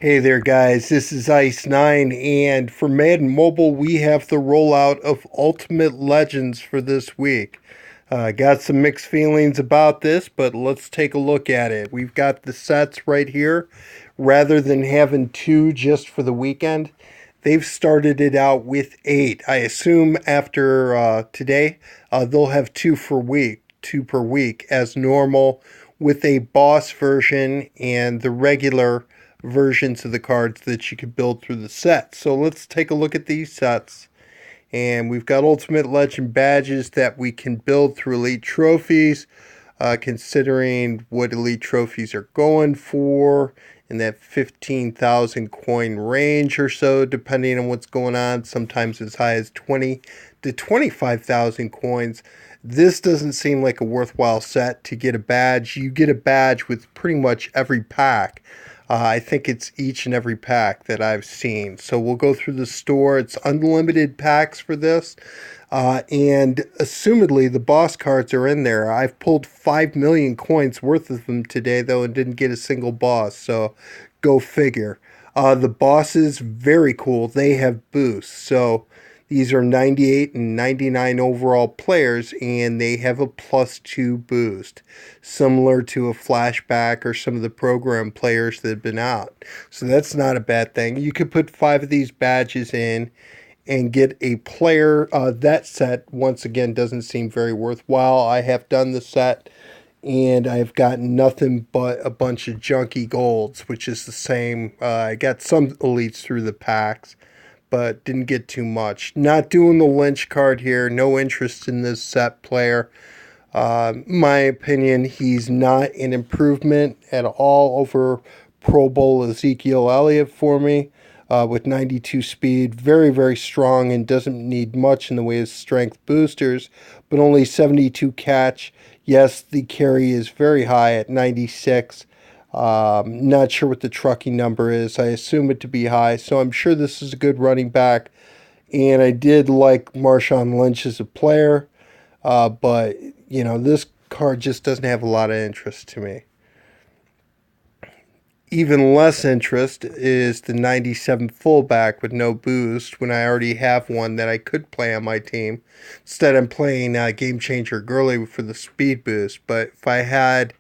Hey there, guys. This is Ice9, and for Madden Mobile, we have the rollout of Ultimate Legends for this week. Got some mixed feelings about this, but let's take a look at it. We've got the sets right here. Rather than having two just for the weekend, they've started it out with eight. I assume after today, they'll have two per week as normal, with a boss version and the regular versions of the cards that you could build through the set. So let's take a look at these sets. And we've got Ultimate Legend badges that we can build through Elite Trophies, considering what Elite Trophies are going for in that 15,000 coin range or so, depending on what's going on, sometimes as high as 20 to 25,000 coins. This doesn't seem like a worthwhile set to get a badge. You get a badge with pretty much every pack. I think it's each and every pack that I've seen. So we'll go through the store. It's unlimited packs for this. And assumedly, the boss cards are in there. I've pulled 5 million coins worth of them today, though, and didn't get a single boss. So go figure. The bosses, very cool. They have boosts. So these are 98 and 99 overall players, and they have a +2 boost, similar to a flashback or some of the program players that have been out. So that's not a bad thing. You could put 5 of these badges in and get a player. That set, once again, doesn't seem very worthwhile. I have done the set, and I've gotten nothing but a bunch of junky golds, which is the same. I got some elites through the packs, but didn't get too much. Not doing the Lynch card here. No interest in this set player. My opinion, he's not an improvement at all over Pro Bowl Ezekiel Elliott for me. With 92 speed, very, very strong, and doesn't need much in the way of strength boosters, but only 72 catch. Yes, the carry is very high at 96. Not sure what the trucking number is. I assume it to be high, so I'm sure this is a good running back. And I did like Marshawn Lynch as a player, but this card just doesn't have a lot of interest to me. Even less interest is the 97 fullback with no boost when I already have one that I could play on my team. Instead, I'm playing Game Changer Gurley for the speed boost. But if I had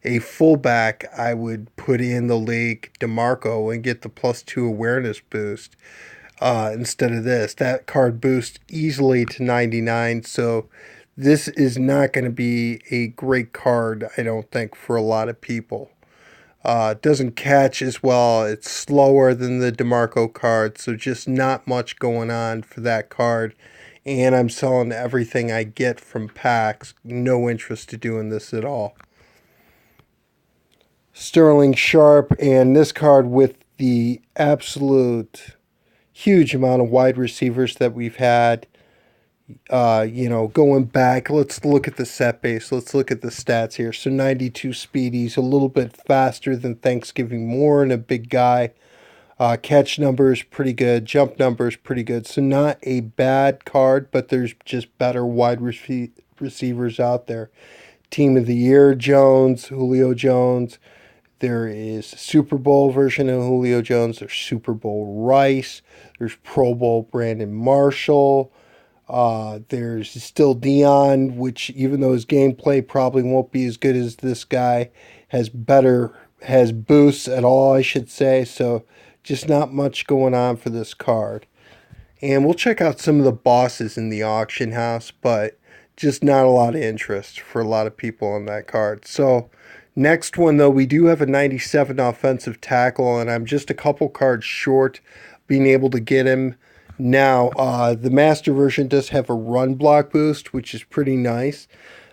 a fullback, I would put in the league DeMarco and get the +2 awareness boost instead of this. That card boosts easily to 99, so this is not going to be a great card, I don't think, for a lot of people. It doesn't catch as well. It's slower than the DeMarco card, so just not much going on for that card. And I'm selling everything I get from packs. No interest to doing this at all. Sterling Sharp, and this card with the absolute huge amount of wide receivers that we've had. Going back, let's look at the set base. Let's look at the stats here. So 92 speed, he's a little bit faster than Thanksgiving Moore and a big guy. Catch numbers pretty good. Jump numbers pretty good. So not a bad card, but there's just better wide receivers out there. Team of the Year Jones, Julio Jones. There is a Super Bowl version of Julio Jones. There's Super Bowl Rice. There's Pro Bowl Brandon Marshall. There's still Dion, which even though his gameplay probably won't be as good as this guy, has boosts at all, I should say. So just not much going on for this card. And we'll check out some of the bosses in the auction house, but just not a lot of interest for a lot of people on that card. So next one, though, we do have a 97 offensive tackle, and I'm just a couple cards short being able to get him. Now, the master version does have a run block boost, which is pretty nice.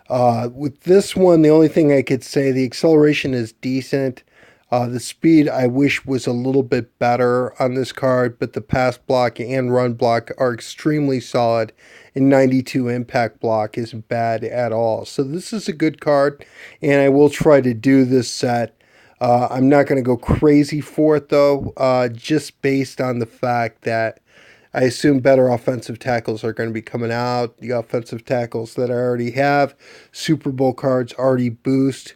With this one, the only thing I could say, the acceleration is decent. The speed, I wish, was a little bit better on this card, but the pass block and run block are extremely solid, and 92 impact block isn't bad at all. So this is a good card, and I will try to do this set. I'm not going to go crazy for it, though, just based on the fact that I assume better offensive tackles are going to be coming out. The offensive tackles that I already have, Super Bowl cards already boost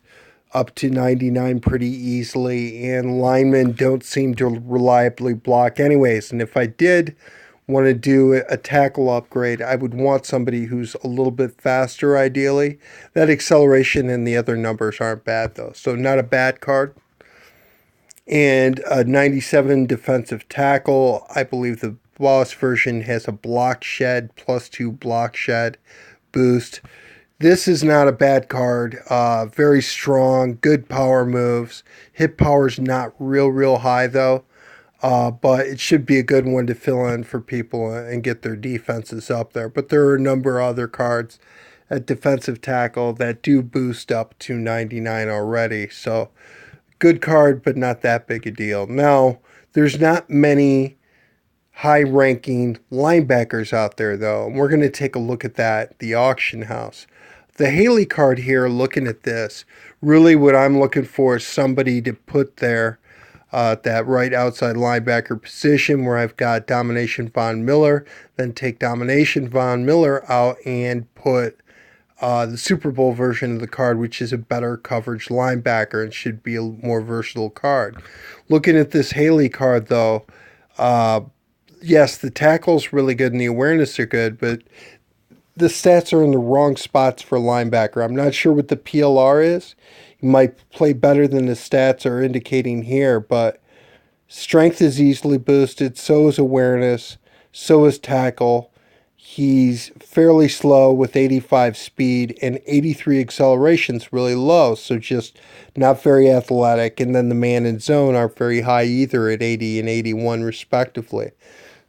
up to 99 pretty easily, and linemen don't seem to reliably block anyways. And if I did want to do a tackle upgrade, I would want somebody who's a little bit faster, ideally. That acceleration and the other numbers aren't bad, though. So, not a bad card. And a 97 defensive tackle. I believe the boss version has a block shed, +2 block shed boost. This is not a bad card. Very strong, good power moves. Hit power's not real high, though. But it should be a good one to fill in for people and get their defenses up there. But there are a number of other cards at defensive tackle that do boost up to 99 already. So good card, but not that big a deal. Now, there's not many high-ranking linebackers out there, though. And we're going to take a look at that, the auction house. The Haley card here, looking at this, really what I'm looking for is somebody to put there that right outside linebacker position where I've got Domination Von Miller, then take Domination Von Miller out and put the Super Bowl version of the card, which is a better coverage linebacker and should be a more versatile card. Looking at this Haley card, though, yes, the tackle's really good and the awareness are good, but the stats are in the wrong spots for linebacker. I'm not sure what the PLR is. He might play better than the stats are indicating here, but strength is easily boosted, so is awareness, so is tackle. He's fairly slow with 85 speed, and 83 acceleration's really low, so just not very athletic. And then the man and zone aren't very high either at 80 and 81 respectively.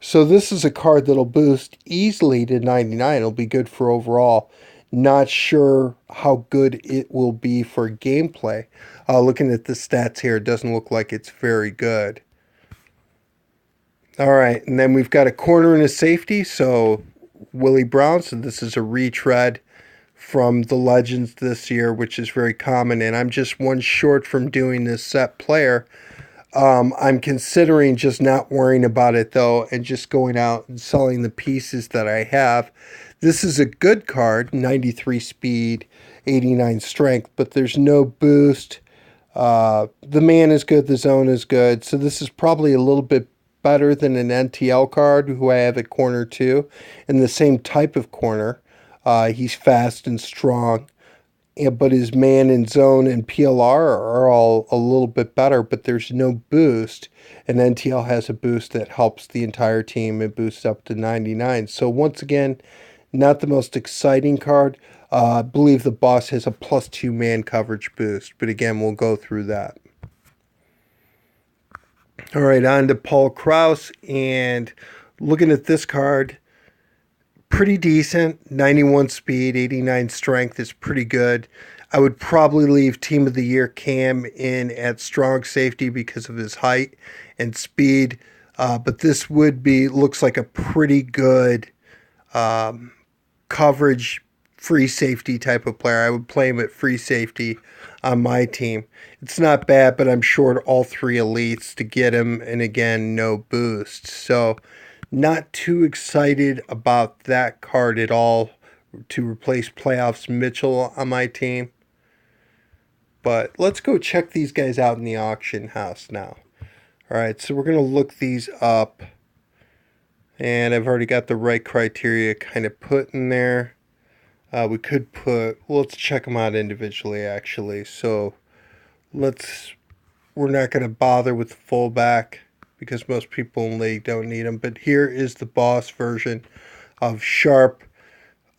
So this is a card that'll boost easily to 99. It'll be good for overall. Not sure how good it will be for gameplay. Looking at the stats here, it doesn't look like it's very good. All right, and then we've got a corner and a safety. So Willie Brown. So this is a retread from the Legends this year, which is very common. And I'm just one short from doing this set player. I'm considering just not worrying about it, though, and just going out and selling the pieces that I have. This is a good card, 93 speed, 89 strength, but there's no boost. The man is good, the zone is good, so this is probably a little bit better than an NTL card, who I have at corner 2, and the same type of corner. He's fast and strong. Yeah, but his man and zone and PLR are all a little bit better, but there's no boost. And NTL has a boost that helps the entire team. It boosts up to 99. So once again, not the most exciting card. I believe the boss has a +2 man coverage boost, but again, we'll go through that. All right, on to Paul Krause, and looking at this card, pretty decent. 91 speed, 89 strength is pretty good. I would probably leave Team of the Year Cam in at strong safety because of his height and speed. But this looks like a pretty good coverage free safety type of player. I would play him at free safety on my team. It's not bad, but I'm short all 3 elites to get him, and again, no boost. So not too excited about that card at all to replace Playoffs Mitchell on my team. But let's go check these guys out in the auction house now. All right, so we're going to look these up. And I've already got the right criteria kind of put in there. We could let's check them out individually, actually. So we're not going to bother with the fullback, because most people in the league don't need them. But here is the boss version of Sharp.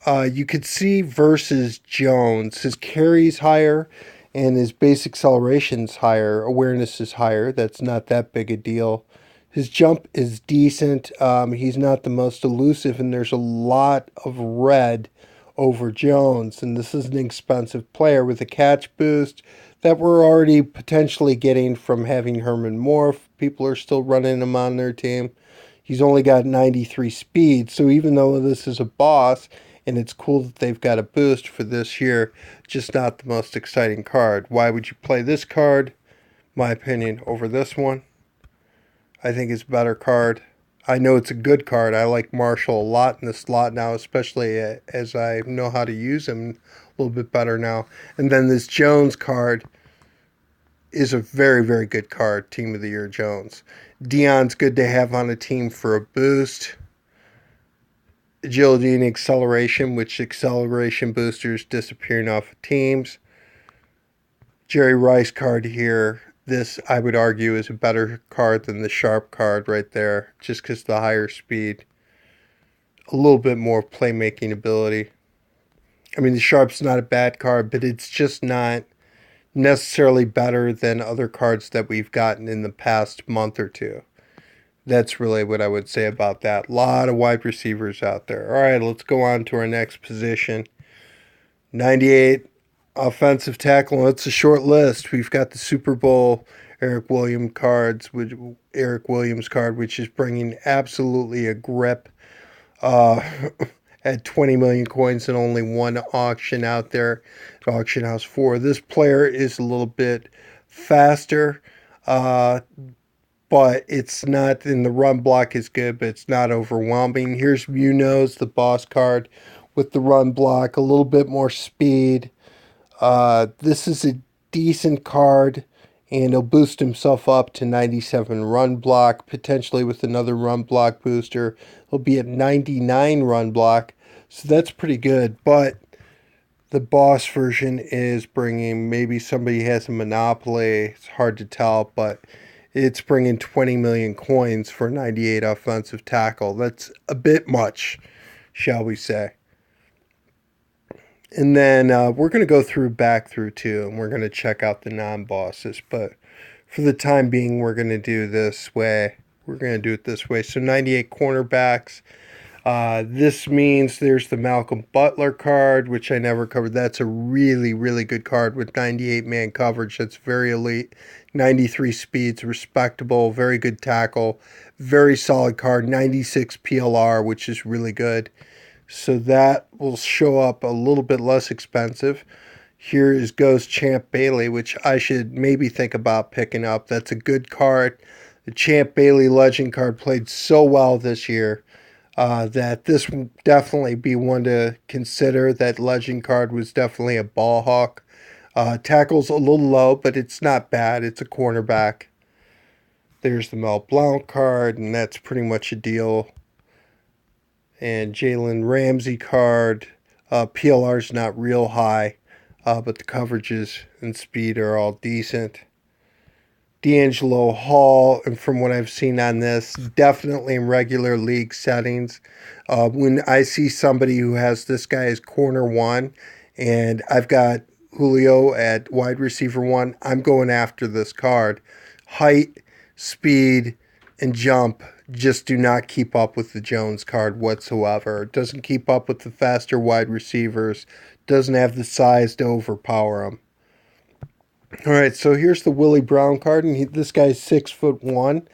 You could see versus Jones. His carry's higher and his base acceleration's higher. Awareness is higher. That's not that big a deal. His jump is decent. He's not the most elusive, and there's a lot of red over Jones. And this is an expensive player with a catch boost that we're already potentially getting from having Herman Morph. People are still running him on their team. He's only got 93 speed, so even though this is a boss, and it's cool that they've got a boost for this year, just not the most exciting card. Why would you play this card, my opinion, over this one? I think it's a better card. I know it's a good card. I like Marshall a lot in the slot now, especially as I know how to use him a little bit better now. And then this Jones card, is a very, very good card, Team of the Year Jones. Dion's good to have on a team for a boost. Agility and acceleration, which acceleration boosters disappearing off of teams. Jerry Rice card here. This, I would argue, is a better card than the Sharp card right there, just because the higher speed. A little bit more playmaking ability. I mean, the Sharp's not a bad card, but it's just not necessarily better than other cards that we've gotten in the past month or two. That's really what I would say about that. A lot of wide receivers out there. All right, let's go on to our next position. 98 offensive tackle. It's a short list. We've got the Super Bowl Eric Williams card, which is bringing absolutely a grip. At 20 million coins and only one auction out there at Auction House 4. This player is a little bit faster, but it's not in the run block is good, but it's not overwhelming. Here's Munoz, the boss card, with the run block, a little bit more speed. This is a decent card, and he'll boost himself up to 97 run block, potentially with another run block booster. He'll be at 99 run block, so that's pretty good. But the boss version is bringing, maybe somebody has a monopoly, it's hard to tell, but it's bringing 20 million coins for 98 offensive tackle. That's a bit much, shall we say. And then we're going to go back through too, and we're going to check out the non-bosses. But for the time being, we're going to do this way. We're going to do it this way. So 98 cornerbacks. This means there's the Malcolm Butler card, which I never covered. That's a really, really good card with 98 man coverage. That's very elite. 93 speeds, respectable, very good tackle, very solid card. 96 PLR, which is really good. So that will show up a little bit less expensive. Here is Ghost Champ Bailey, which I should maybe think about picking up. That's a good card. The Champ Bailey Legend card played so well this year that this will definitely be one to consider. That Legend card was definitely a ball hawk. Tackle's a little low, but it's not bad. It's a cornerback. There's the Mel Blount card, and that's pretty much a deal. And Jalen Ramsey card. PLR's not real high, but the coverages and speed are all decent. D'Angelo Hall, and from what I've seen on this, definitely in regular league settings. When I see somebody who has this guy as corner one, and I've got Julio at wide receiver one, I'm going after this card. Height, speed, and jump just do not keep up with the Jones card whatsoever. It doesn't keep up with the faster wide receivers. Doesn't have the size to overpower them. All right, so here's the Willie Brown card, and this guy's 6'1",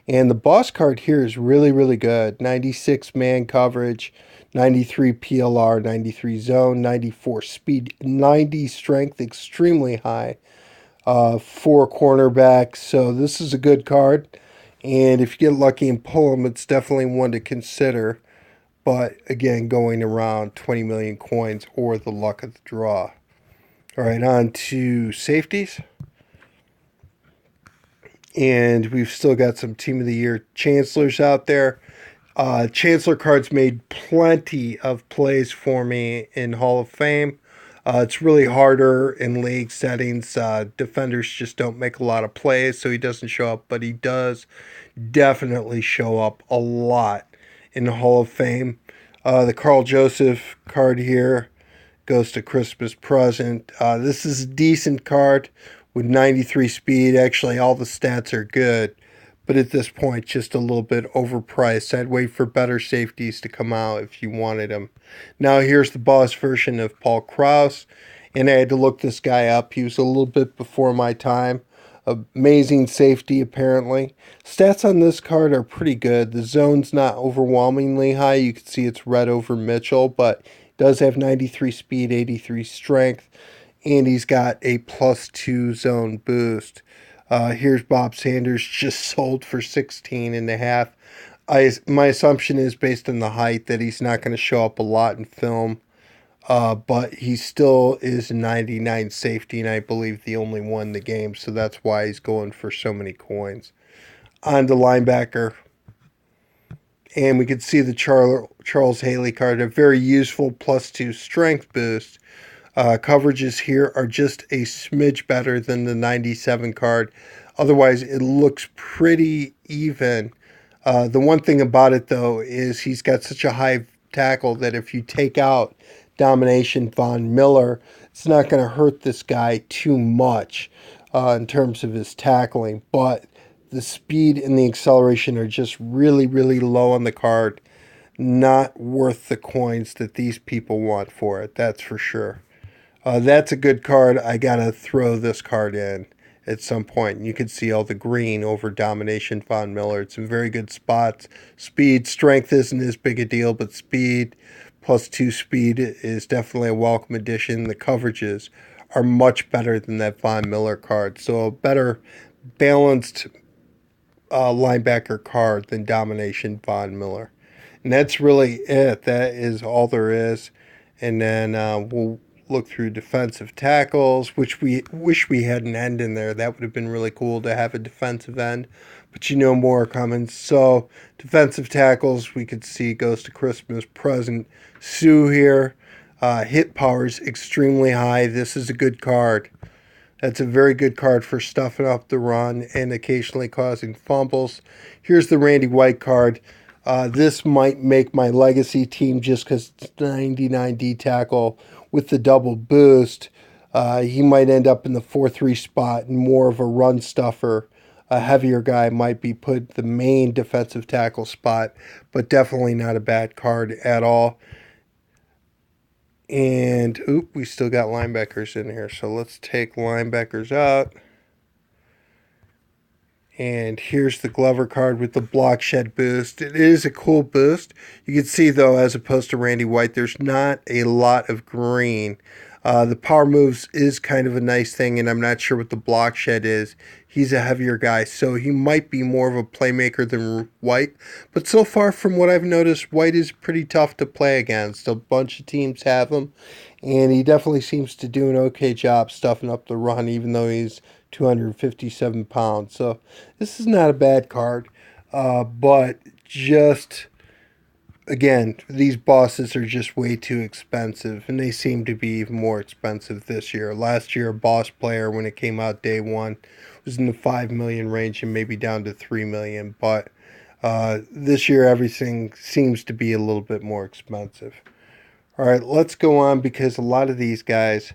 and the boss card here is really, really good. 96 man coverage, 93 PLR, 93 zone, 94 speed, 90 strength, extremely high. 4 cornerbacks, so this is a good card. And if you get lucky and pull him, it's definitely one to consider. But again, going around 20 million coins or the luck of the draw. All right, on to safeties. And we've still got some Team of the Year Chancellors out there. Chancellor cards made plenty of plays for me in Hall of Fame. It's really harder in league settings. Defenders just don't make a lot of plays, so he doesn't show up. But he does definitely show up a lot in the Hall of Fame. The Carl Joseph card here goes to Christmas present. This is a decent card with 93 speed. Actually, all the stats are good. But at this point, just a little bit overpriced. I'd wait for better safeties to come out if you wanted them. Now here's the boss version of Paul Krause. And I had to look this guy up. He was a little bit before my time. Amazing safety, apparently. Stats on this card are pretty good. The zone's not overwhelmingly high. You can see it's red over Mitchell, but it does have 93 speed, 83 strength. And he's got a +2 zone boost. Here's Bob Sanders, just sold for 16.5. My assumption is based on the height that he's not going to show up a lot in film. But he still is a 99 safety, and I believe the only one in the game, so that's why he's going for so many coins. On to linebacker, and we can see the Charles Haley card, a very useful +2 strength boost. Coverages here are just a smidge better than the 97 card. Otherwise, it looks pretty even. The one thing about it, though, is he's got such a high tackle that if you take out Domination Von Miller, it's not going to hurt this guy too much in terms of his tackling. But the speed and the acceleration are just really, really low on the card. Not worth the coins that these people want for it, that's for sure. That's a good card. I gotta throw this card in at some point. You can see all the green over Domination Von Miller. It's in very good spots. Speed, strength isn't as big a deal, but speed +2 speed is definitely a welcome addition. The coverages are much better than that Von Miller card. So a better balanced linebacker card than Domination Von Miller. And that's really it. That is all there is. And then we'll look through defensive tackles, which we wish we had an end in there. That would have been really cool to have a defensive end. But more are coming. So defensive tackles, we could see goes to Christmas present. Sue here. Hit power's extremely high. This is a good card. That's a very good card for stuffing up the run and occasionally causing fumbles. Here's the Randy White card. This might make my legacy team just because it's 99 D tackle with the double boost. He might end up in the 4-3 spot and more of a run stuffer. A heavier guy might be put the main defensive tackle spot, but definitely not a bad card at all. And, we still got linebackers in here. So let's take linebackers out. And here's the Glover card with the block shed boost. It is a cool boost. You can see, though, as opposed to Randy White, there's not a lot of green. The power moves is kind of a nice thing, and I'm not sure what the block shed is. He's a heavier guy, so he might be more of a playmaker than White. But so far, from what I've noticed, White is pretty tough to play against. A bunch of teams have him, and he definitely seems to do an okay job stuffing up the run, even though he's 257 pounds. So this is not a bad card, but just again, these bosses are just way too expensive, and they seem to be even more expensive this year. Last year, a boss player, when it came out day one, was in the 5 million range and maybe down to 3 million. But this year, everything seems to be a little bit more expensive. All right, let's go on because a lot of these guys,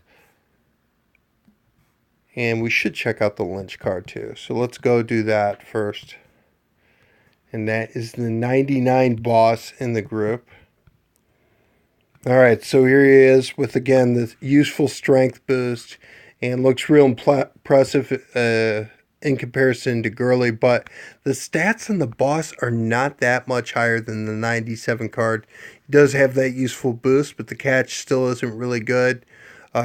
and we should check out the Lynch card too. So let's go do that first. And that is the 99 boss in the group. All right, so here he is with, again, the useful strength boost. And looks real impressive in comparison to Gurley. But the stats on the boss are not that much higher than the 97 card. He does have that useful boost, but the catch still isn't really good.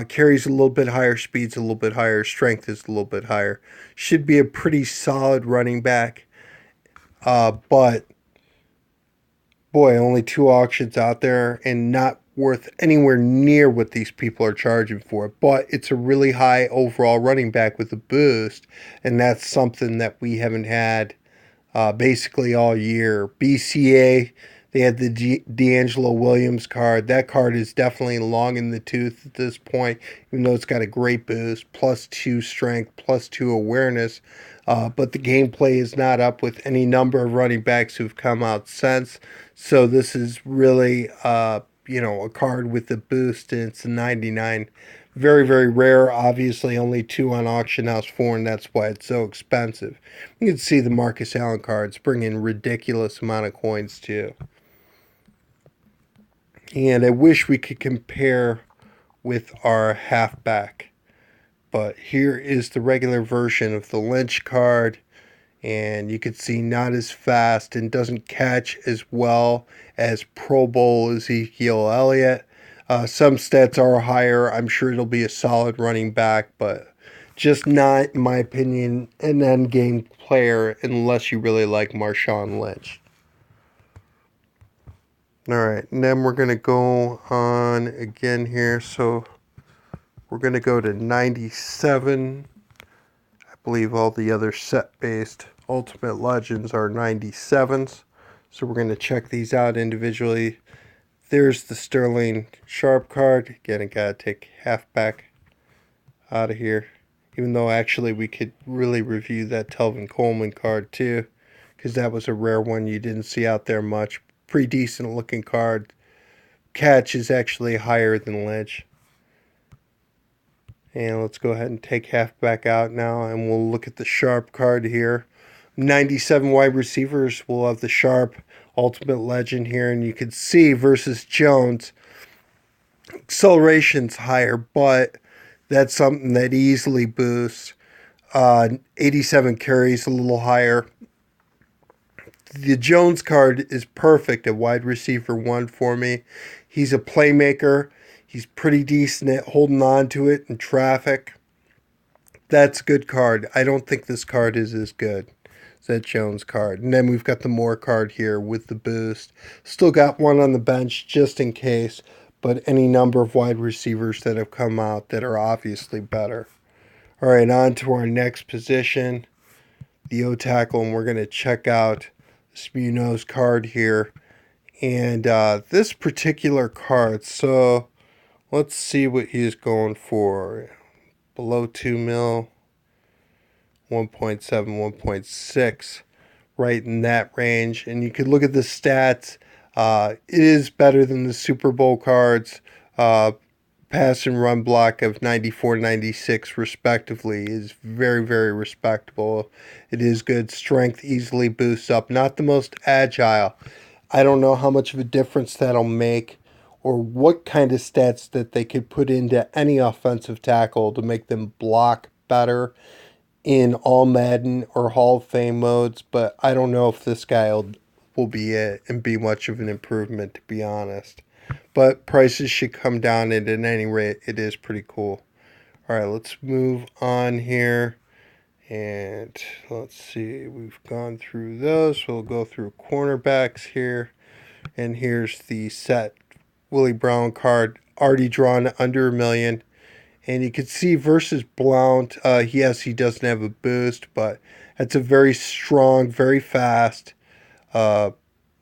Carries a little bit higher, speed's a little bit higher, strength is a little bit higher. Should be a pretty solid running back. But, boy, only 2 auctions out there and not worth anywhere near what these people are charging for. But it's a really high overall running back with a boost, and that's something that we haven't had basically all year. BCA, they had the D'Angelo Williams card. That card is definitely long in the tooth at this point, even though it's got a great boost, +2 strength, +2 awareness. But the gameplay is not up with any number of running backs who've come out since. So this is really, a card with the boost, and it's a 99. Very, very rare. Obviously, only 2 on Auction House 4, and that's why it's so expensive. You can see the Marcus Allen cards bring in ridiculous amount of coins, too. And I wish we could compare with our halfback. But here is the regular version of the Lynch card. And you can see not as fast and doesn't catch as well as Pro Bowl Ezekiel Elliott. Some stats are higher. I'm sure it'll be a solid running back, but just not, in my opinion, an end game player unless you really like Marshawn Lynch. All right, and then we're going to go on again here. So we're going to go to 97. I believe all the other set-based Ultimate Legends are 97s. So we're going to check these out individually. There's the Sterling Sharp card. Again, I got to take halfback out of here. Even though actually we could really review that Telvin Coleman card too, because that was a rare one you didn't see out there much. Pretty decent looking card. Catch is actually higher than Lynch. And let's go ahead and take halfback out now, and we'll look at the Sharp card here. 97 wide receivers. We'll have the Sharp Ultimate Legend here, and you can see versus Jones, acceleration's higher, but that's something that easily boosts. 87 carries a little higher. The Jones card is perfect at wide receiver 1 for me. He's a playmaker. He's pretty decent at holding on to it in traffic. That's a good card. I don't think this card is as good as that Jones card. And then we've got the Moore card here with the boost. Still got one on the bench just in case, but any number of wide receivers that have come out that are obviously better. All right, on to our next position, the O-tackle, and we're going to check out this Munoz card here. And this particular card, so let's see what he's going for. Below 2 mil, 1.7, 1.6, right in that range. And you could look at the stats. It is better than the Super Bowl cards. Pass and run block of 94, 96 respectively is very, very respectable. It is good. Strength easily boosts up. Not the most agile. I don't know how much of a difference that'll make or what kind of stats that they could put into any offensive tackle to make them block better in all Madden or Hall of Fame modes, but I don't know if this guy will be it and be much of an improvement, to be honest. But prices should come down, and at any rate, it is pretty cool. All right, let's move on here. And let's see, we've gone through those. We'll go through cornerbacks here. And here's the set Willie Brown card, already drawn under $1 million. And you can see versus Blount, yes, he doesn't have a boost, but it's a very strong, very fast, uh,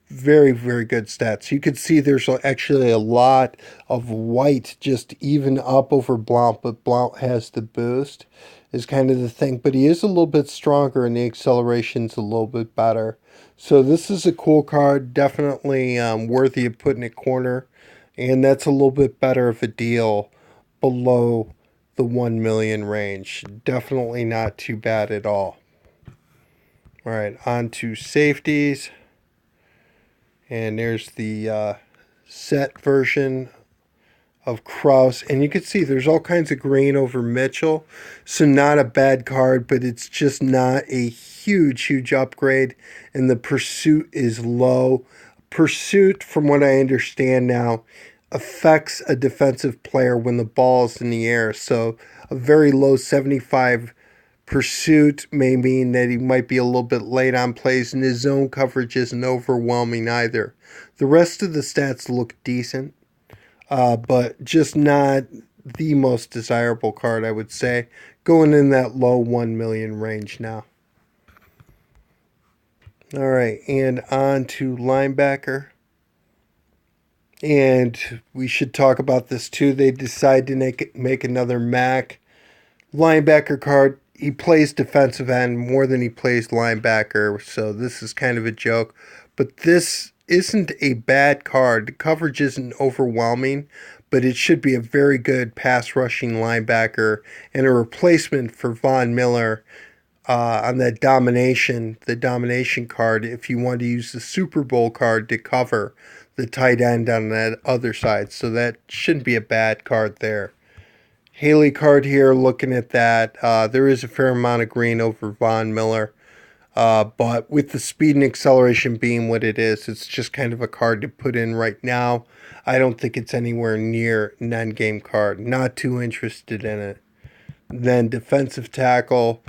very, very good stats. You can see there's actually a lot of white just even up over Blount, but Blount has the boost is kind of the thing. But he is a little bit stronger and the acceleration's a little bit better. So this is a cool card, definitely worthy of putting at corner. And that's a little bit better of a deal below the 1 million range. Definitely not too bad at all. All right, on to safeties. And there's the set version of Kraus. And you can see there's all kinds of green over Mitchell. So not a bad card, but it's just not a huge, huge upgrade. And the pursuit is low. Pursuit, from what I understand now, affects a defensive player when the ball's in the air. So a very low 75 pursuit may mean that he might be a little bit late on plays, and his zone coverage isn't overwhelming either. The rest of the stats look decent, but just not the most desirable card, I would say. Going in that low 1 million range now. All right, and on to linebacker. And we should talk about this too. They decide to make another Mac linebacker card. He plays defensive end more than he plays linebacker, so this is kind of a joke. But this isn't a bad card. The coverage isn't overwhelming, but it should be a very good pass rushing linebacker and a replacement for Von Miller on that the domination card, if you want to use the Super Bowl card to cover the tight end on that other side. So that shouldn't be a bad card there. Haley card here, looking at that. There is a fair amount of green over Von Miller. But with the speed and acceleration being what it is, it's just kind of a card to put in right now. I don't think it's anywhere near an end-game card. Not too interested in it. Then defensive tackle,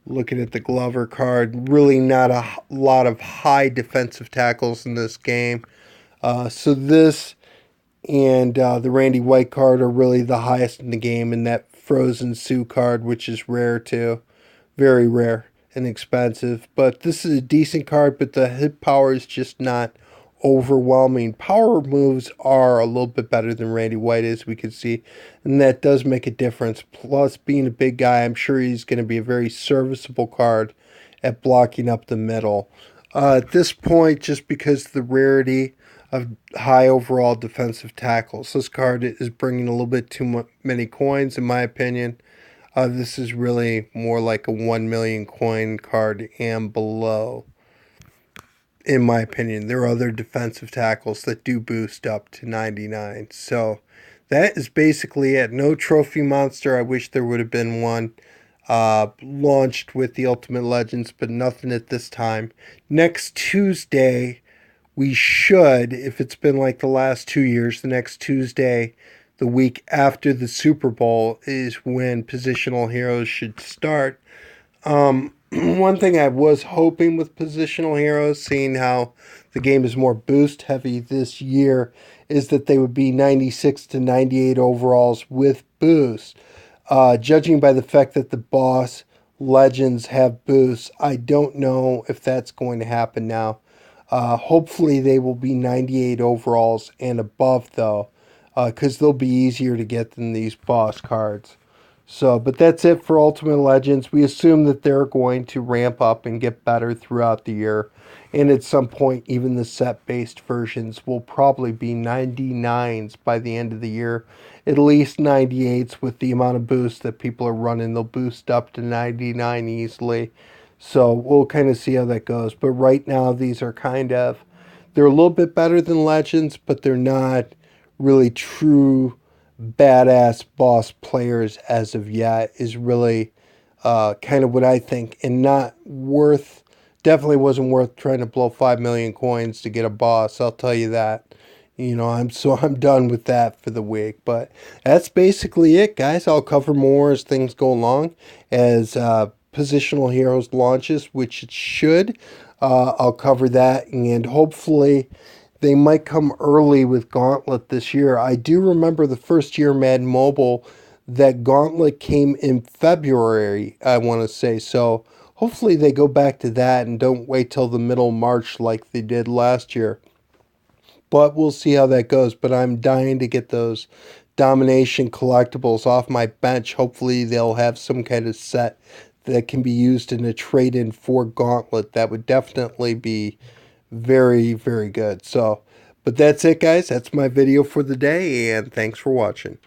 looking at the Glover card. Really not a lot of high defensive tackles in this game. So this and the Randy White card are really the highest in the game, and that Frozen Sue card, which is rare too. Very rare and expensive. But this is a decent card, but the hit power is just not overwhelming. Power moves are a little bit better than Randy White is, we can see, and that does make a difference. Plus, being a big guy, I'm sure he's going to be a very serviceable card at blocking up the middle. At this point, just because of the rarity of high overall defensive tackles, this card is bringing a little bit too many coins, in my opinion. This is really more like a 1 million coin card and below, in my opinion. There are other defensive tackles that do boost up to 99. So that is basically it. No trophy monster. I wish there would have been one launched with the Ultimate Legends, but nothing at this time. Next Tuesday, we should, if it's been like the last 2 years, the next Tuesday, the week after the Super Bowl, is when Positional Heroes should start. One thing I was hoping with Positional Heroes, seeing how the game is more boost heavy this year, is that they would be 96 to 98 overalls with boost. Judging by the fact that the boss legends have boosts, I don't know if that's going to happen now. Hopefully, they will be 98 overalls and above, though, because they'll be easier to get than these boss cards. So, but that's it for Ultimate Legends. We assume that they're going to ramp up and get better throughout the year. And at some point, even the set-based versions will probably be 99s by the end of the year. At least 98s with the amount of boost that people are running. They'll boost up to 99 easily. So we'll kind of see how that goes. But right now, these are they're a little bit better than Legends, but they're not really true badass boss players as of yet, is really kind of what I think, and not worth, definitely wasn't worth trying to blow 5 million coins to get a boss, I'll tell you that. I'm done with that for the week. But that's basically it, guys. I'll cover more as things go along, as Positional Heroes launches, which it should. I'll cover that, and hopefully they might come early with Gauntlet this year. I do remember the first year Madden Mobile that Gauntlet came in February, I want to say. So hopefully they go back to that and don't wait till the middle of March like they did last year. But we'll see how that goes. But I'm dying to get those Domination collectibles off my bench. Hopefully they'll have some kind of set that can be used in a trade-in for Gauntlet. That would definitely be very, very good. So, but that's it, guys. That's my video for the day, and thanks for watching.